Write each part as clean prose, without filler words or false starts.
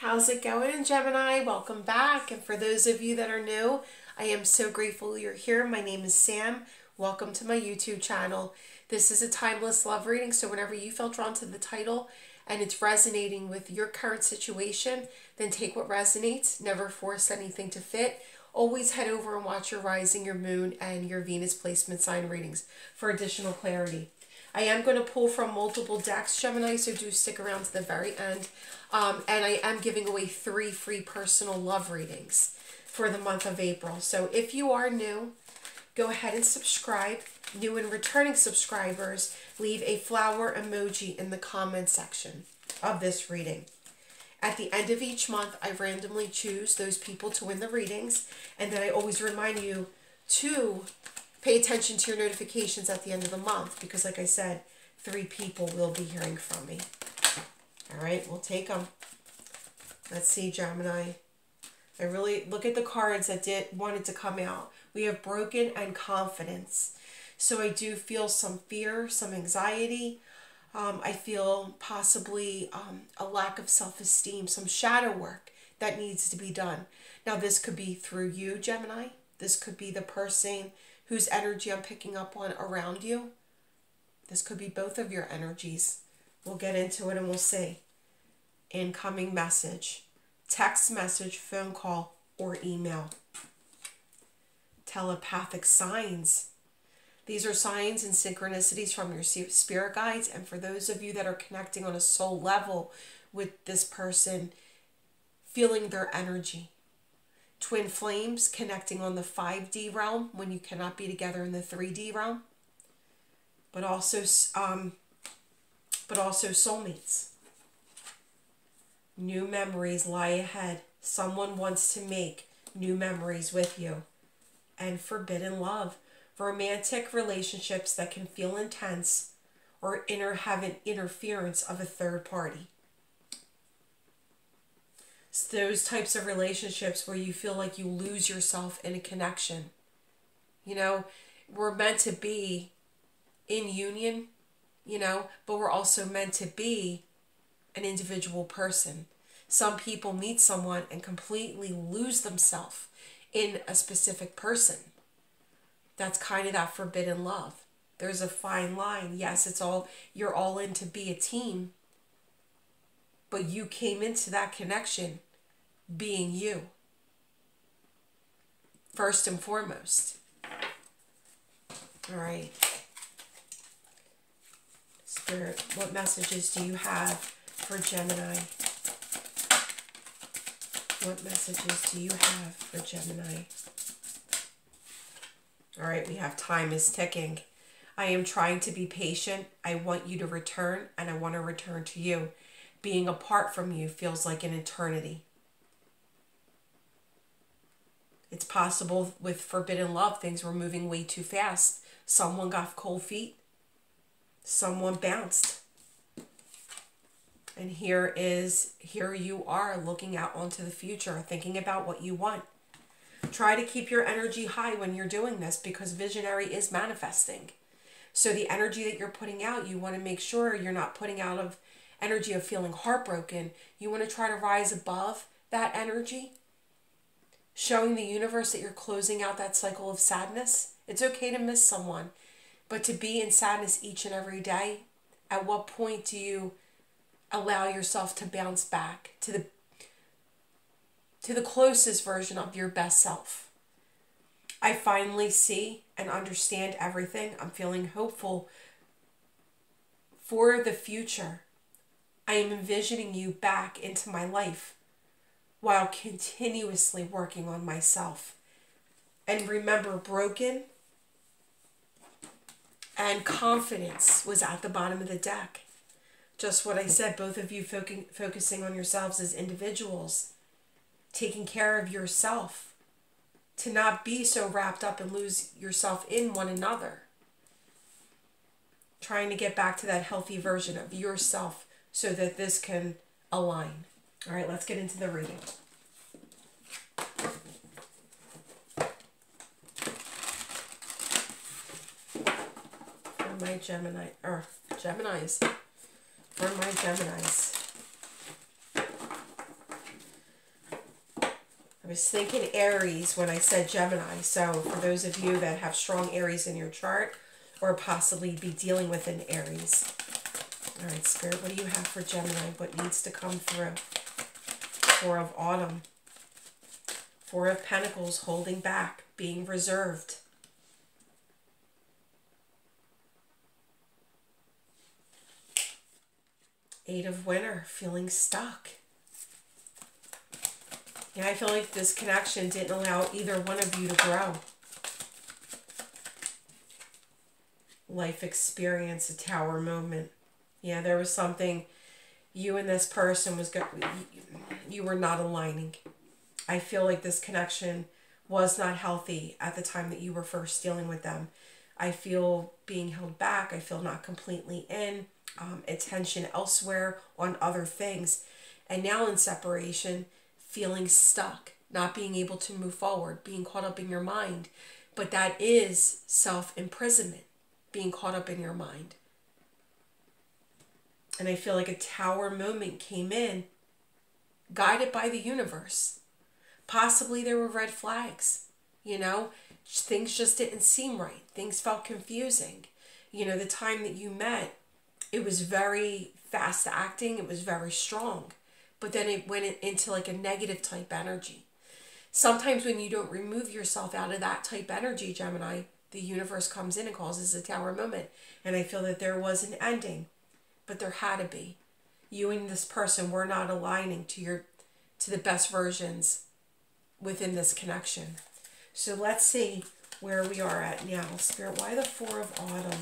How's it going, Gemini? Welcome back. And for those of you that are new, I am so grateful you're here. My name is Sam. Welcome to my YouTube channel. This is a timeless love reading, so whenever you feel drawn to the title and it's resonating with your current situation, then take what resonates. Never force anything to fit. Always head over and watch your rising, your moon, and your Venus placement sign readings for additional clarity. I am going to pull from multiple decks, Gemini, so do stick around to the very end. And I am giving away 3 free personal love readings for the month of April. So if you are new, go ahead and subscribe. New and returning subscribers, leave a flower emoji in the comment section of this reading. At the end of each month, I randomly choose those people to win the readings. And then I always remind you to pay attention to your notifications at the end of the month, because like I said, 3 people will be hearing from me. All right, we'll take them. Let's see, Gemini. I really look at the cards that wanted to come out. We have broken and confidence. So I do feel some fear, some anxiety. I feel possibly a lack of self-esteem, some shadow work that needs to be done. Now, this could be through you, Gemini. This could be the person whose energy I'm picking up on around you. This could be both of your energies. We'll get into it and we'll see. Incoming message, text message, phone call, or email. Telepathic signs. These are signs and synchronicities from your spirit guides. And for those of you that are connecting on a soul level with this person, feeling their energy. Twin flames connecting on the 5D realm when you cannot be together in the 3D realm. But also soulmates. New memories lie ahead. Someone wants to make new memories with you. And forbidden love. Romantic relationships that can feel intense or have an interference of a third party. It's those types of relationships where you feel like you lose yourself in a connection. You know, we're meant to be in union, you know, but we're also meant to be an individual person. Some people meet someone and completely lose themselves in a specific person. That's kind of that forbidden love. There's a fine line. Yes, you're all in to be a team, but you came into that connection being you. First and foremost. All right. Spirit, what messages do you have for Gemini? What messages do you have for Gemini? All right, we have time is ticking. I am trying to be patient. I want you to return, and I want to return to you. Being apart from you feels like an eternity. It's possible with forbidden love, things were moving way too fast. Someone got cold feet. Someone bounced. And here you are looking out onto the future, thinking about what you want. Try to keep your energy high when you're doing this, because visionary is manifesting. So the energy that you're putting out, you want to make sure you're not putting out of energy of feeling heartbroken. You want to try to rise above that energy, showing the universe that you're closing out that cycle of sadness. It's okay to miss someone, but to be in sadness each and every day, at what point do you allow yourself to bounce back to the closest version of your best self? I finally see and understand everything. I'm feeling hopeful for the future. I am envisioning you back into my life while continuously working on myself. And remember, broken and confidence was at the bottom of the deck. Just what I said, both of you focusing on yourselves as individuals, taking care of yourself, to not be so wrapped up and lose yourself in one another. Trying to get back to that healthy version of yourself so that this can align. All right, let's get into the reading. For my Geminis. For my Geminis. was thinking Aries when I said Gemini. So for those of you that have strong Aries in your chart or possibly be dealing with an Aries. All right, Spirit, what do you have for Gemini? What needs to come through? Four of Autumn. Four of Pentacles, holding back, being reserved. Eight of Winter, feeling stuck. Yeah, I feel like this connection didn't allow either one of you to grow. Life experience, a Tower moment. Yeah, there was something, you and this person you were not aligning. I feel like this connection was not healthy at the time that you were first dealing with them. I feel being held back. I feel not completely in. Attention elsewhere on other things. And now in separation, feeling stuck, not being able to move forward, being caught up in your mind. But that is self-imprisonment, being caught up in your mind. And I feel like a Tower moment came in, guided by the universe. Possibly there were red flags, you know, things just didn't seem right. Things felt confusing. You know, the time that you met, it was very fast acting. It was very strong. But then it went into like a negative type energy. Sometimes when you don't remove yourself out of that type energy, Gemini, the universe comes in and causes a Tower moment. And I feel that there was an ending, but there had to be. You and this person were not aligning to the best versions within this connection. So let's see where we are at now. Spirit, why the Four of Autumn?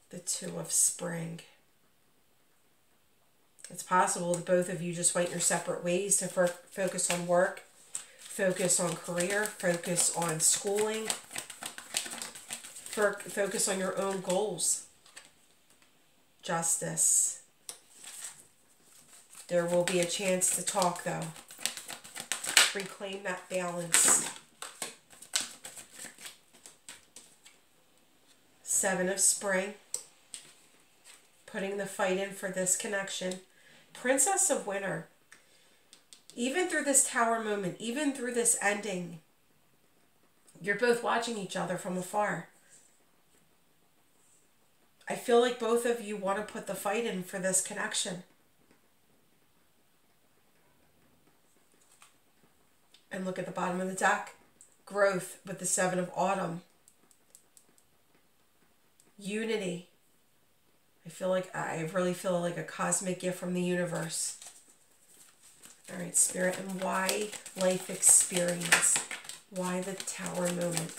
The Two of Spring. It's possible that both of you just went your separate ways to focus on work, focus on career, focus on schooling, focus on your own goals. Justice. There will be a chance to talk, though. Reclaim that balance. Seven of Spring. Putting the fight in for this connection. Princess of Winter. Even through this Tower moment, even through this ending, you're both watching each other from afar. I feel like both of you want to put the fight in for this connection. And look at the bottom of the deck. Growth with the Seven of Autumn. Unity. I really feel like a cosmic gift from the universe. All right, Spirit, and why life experience? Why the Tower moment?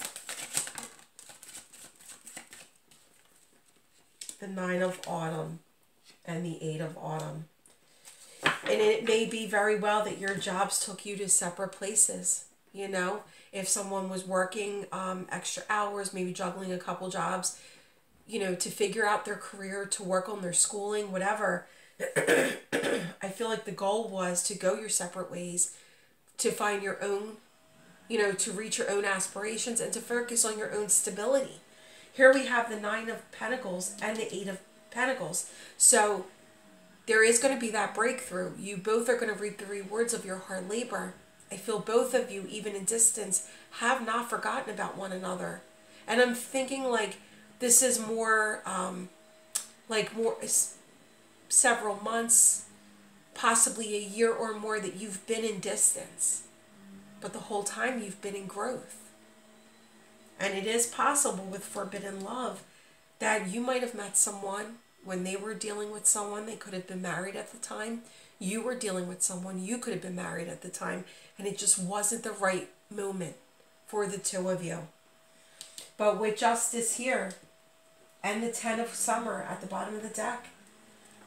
The Nine of Autumn and the Eight of Autumn. And it may be very well that your jobs took you to separate places. You know, if someone was working extra hours, maybe juggling a couple jobs, you know, to figure out their career, to work on their schooling, whatever. I feel like the goal was to go your separate ways, to find your own, you know, to reach your own aspirations and to focus on your own stability. Here we have the Nine of Pentacles and the Eight of Pentacles. So there is going to be that breakthrough. You both are going to reap the rewards of your hard labor. I feel both of you, even in distance, have not forgotten about one another. And I'm thinking like this is more, several months, possibly a year or more that you've been in distance. But the whole time you've been in growth. And it is possible with forbidden love that you might have met someone when they were dealing with someone, they could have been married at the time. You were dealing with someone, you could have been married at the time. And it just wasn't the right moment for the two of you. But with Justice here and the Ten of Summer at the bottom of the deck,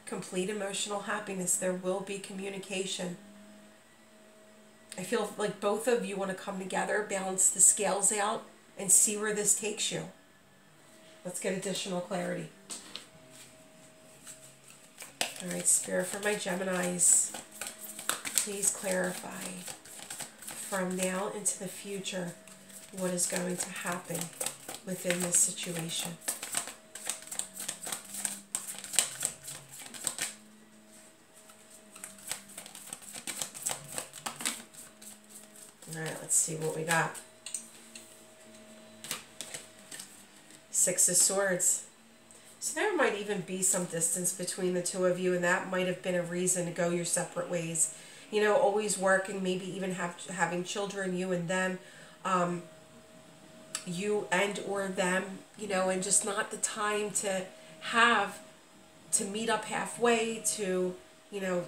complete emotional happiness. There will be communication. I feel like both of you want to come together, balance the scales out, and see where this takes you. Let's get additional clarity. All right, Spirit, for my Geminis, please clarify from now into the future what is going to happen within this situation. Let's see what we got. Six of Swords. So there might even be some distance between the two of you, and that might have been a reason to go your separate ways. You know, always working, maybe even having children, you and them, you and or them, you know, and just not the time to meet up halfway, to, you know,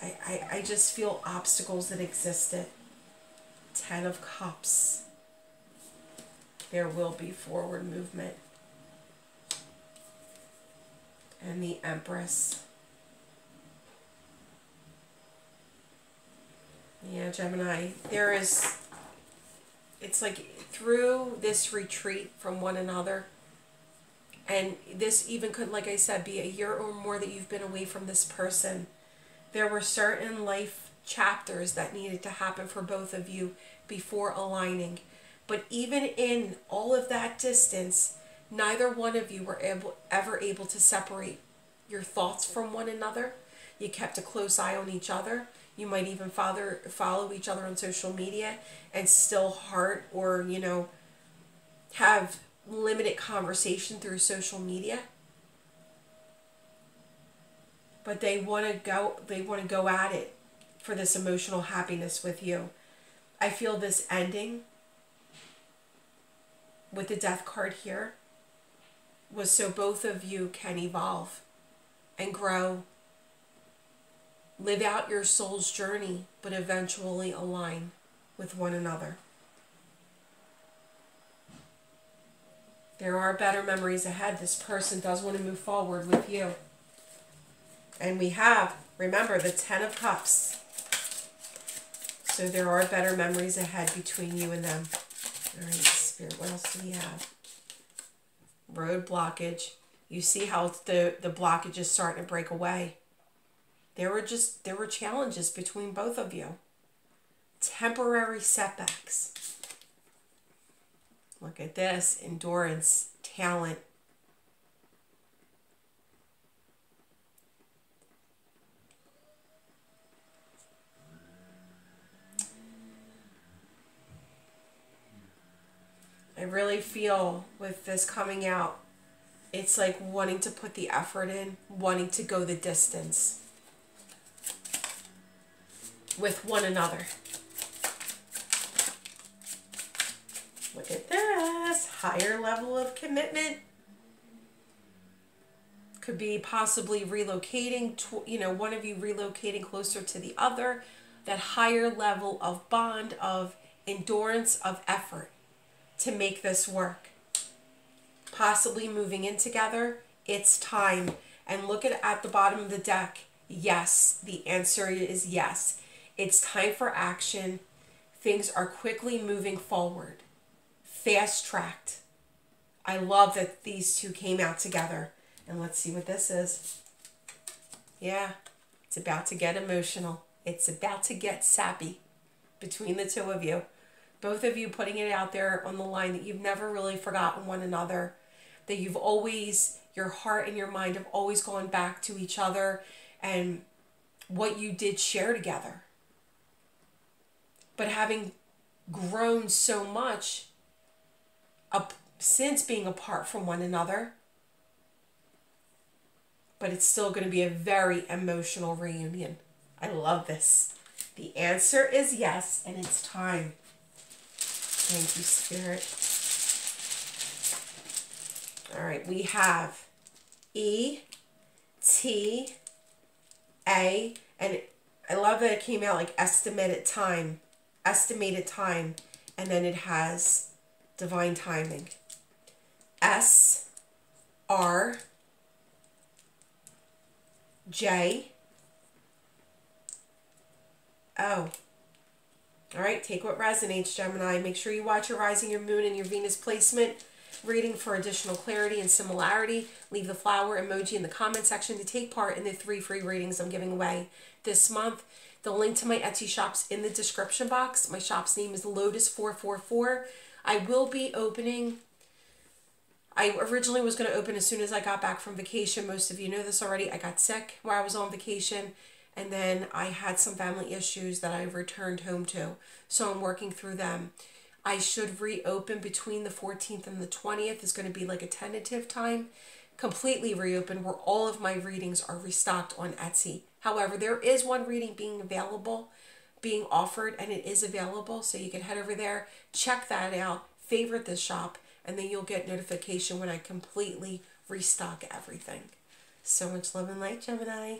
I just feel obstacles that existed. Ten of Cups. There will be forward movement. And the Empress. Yeah, Gemini, it's like through this retreat from one another, and this even could, like I said, be a year or more that you've been away from this person. There were certain life chapters that needed to happen for both of you before aligning. But even in all of that distance, neither one of you were ever able to separate your thoughts from one another. You kept a close eye on each other. You might even follow each other on social media and still heart or, you know, have limited conversation through social media. But they want to go at it for this emotional happiness with you. I feel this ending with the Death card here was so both of you can evolve and grow, live out your soul's journey, but eventually align with one another. There are better memories ahead. This person does want to move forward with you. And we have, remember, the Ten of Cups. So there are better memories ahead between you and them. All right, Spirit, what else do we have? Road blockage. You see how the blockage is starting to break away. There were challenges between both of you. Temporary setbacks. Look at this. Endurance, talent. I really feel with this coming out, it's like wanting to put the effort in, wanting to go the distance with one another. Look at this. Higher level of commitment. Could be possibly relocating, you know, one of you relocating closer to the other. That higher level of bond, of endurance, of effort to make this work. Possibly moving in together. It's time. And look at the bottom of the deck. Yes. The answer is yes. It's time for action. Things are quickly moving forward. Fast-tracked. I love that these two came out together. And let's see what this is. Yeah. It's about to get emotional. It's about to get sappy between the two of you. Both of you putting it out there on the line that you've never really forgotten one another. That you've always, your heart and your mind have always gone back to each other and what you did share together. But having grown so much since being apart from one another, but it's still going to be a very emotional reunion. I love this. The answer is yes, and it's time. Thank you, Spirit. All right, we have E, T, A, and I love that it came out like estimated time, and then it has divine timing. S, R, J, O. All right, take what resonates, Gemini. Make sure you watch your rising, your moon, and your Venus placement reading for additional clarity and similarity. Leave the flower emoji in the comment section to take part in the 3 free readings I'm giving away this month. The link to my Etsy shop's in the description box. My shop's name is Lotus444. I will be opening. I originally was going to open as soon as I got back from vacation. Most of you know this already. I got sick while I was on vacation. And then I had some family issues that I returned home to. So I'm working through them. I should reopen between the 14th and the 20th. Is going to be like a tentative time. Completely reopen where all of my readings are restocked on Etsy. However, there is one reading being offered, and it is available. So you can head over there, check that out, favorite this shop, and then you'll get notification when I completely restock everything. So much love and light, Gemini.